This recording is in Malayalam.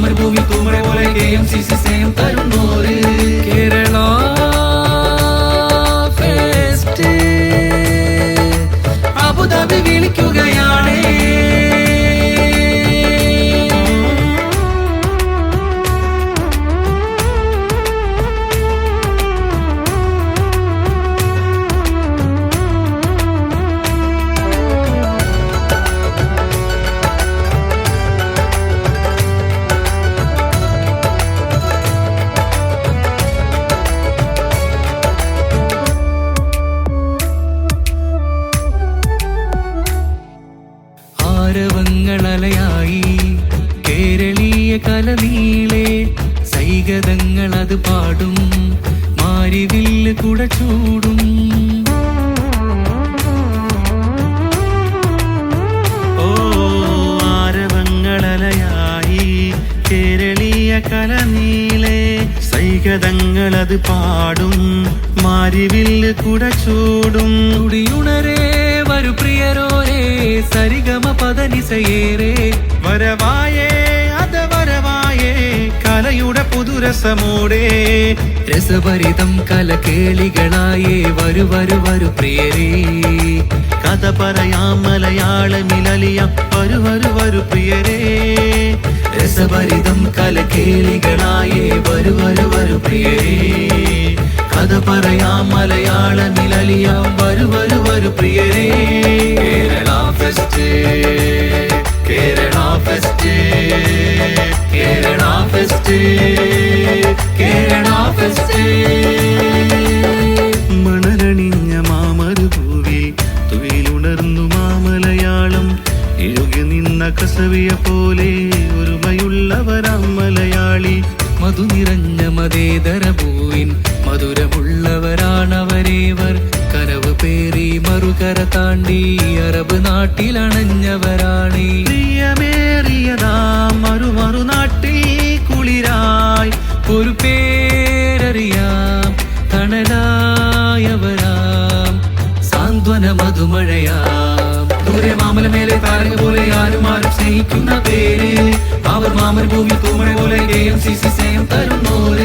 മാമരഭൂമി തൂമഴ പോലെ KMCC സ്നേഹം തരുന്നോര് കേരള ഫെസ്റ്റ് അബുദാബി വിളിക്കുകയാണ്. ആരവങ്ങളലയായി കേരളീയ കലനീളെ സൈഗതങ്ങൾ അത് പാടും മാരിവില്ല് കുട ചൂടും. ഓ ആരവങ്ങളലയായി കേരളീയ കലനീളെ സൈഗതങ്ങൾ അത് പാടും മാരിവില്ല് കുട ചൂടും. തുടിയുണരേ വരു പ്രിയരോരേ സരിഗമ പദനിസയേരേ വരവായേ അത് വരവായേ കലയുടെ പുതുരസമോടെ രസഭരിതം കലകേളികളായേ വരു വരു വരു പ്രിയരേ കഥ പറയാം മലയാളമിലലിയാം വരു വരു വരു പ്രിയരേ. രസഭരിതം കലകേളികളായേ വരു വരു വരു പ്രിയരേ കഥ പറയാം മലയാളമിലലിയാം വരു വരു വരു പ്രിയരേ. Kerala fest Kerala fest Kerala fest Kerala fest. മണലണിഞ്ഞ മാമരുഭൂവിൽ തുയിലുണർന്നു മാമലയാളം എഴുകി നിന്ന കസവിയ പോലെ ഒരുമയുള്ളവരാം മലയാളി. മധു നിറഞ്ഞ മതേതര ഭൂവിൻ മധുരമുള്ളവരാണവരേവർ കനവ് പേറി മറുകര താണ്ടി അറബ് നാട്ടിലണഞ്ഞവരാണ്. പ്രിയമേറിയതാം മറുനാട്ടിൽ കുളിരായി ഒരു പേരറിയാം തണലായവരാം സാന്ത്വന മധുമഴയാം. ദൂരെ മാമലമേലെ താരക പോലെ ആരും ആരും സ്നേഹിക്കുന്ന പേര് അവർ മാമരഭൂമി തൂമഴ പോലെ KMCC സ്നേഹം തരുന്നോര്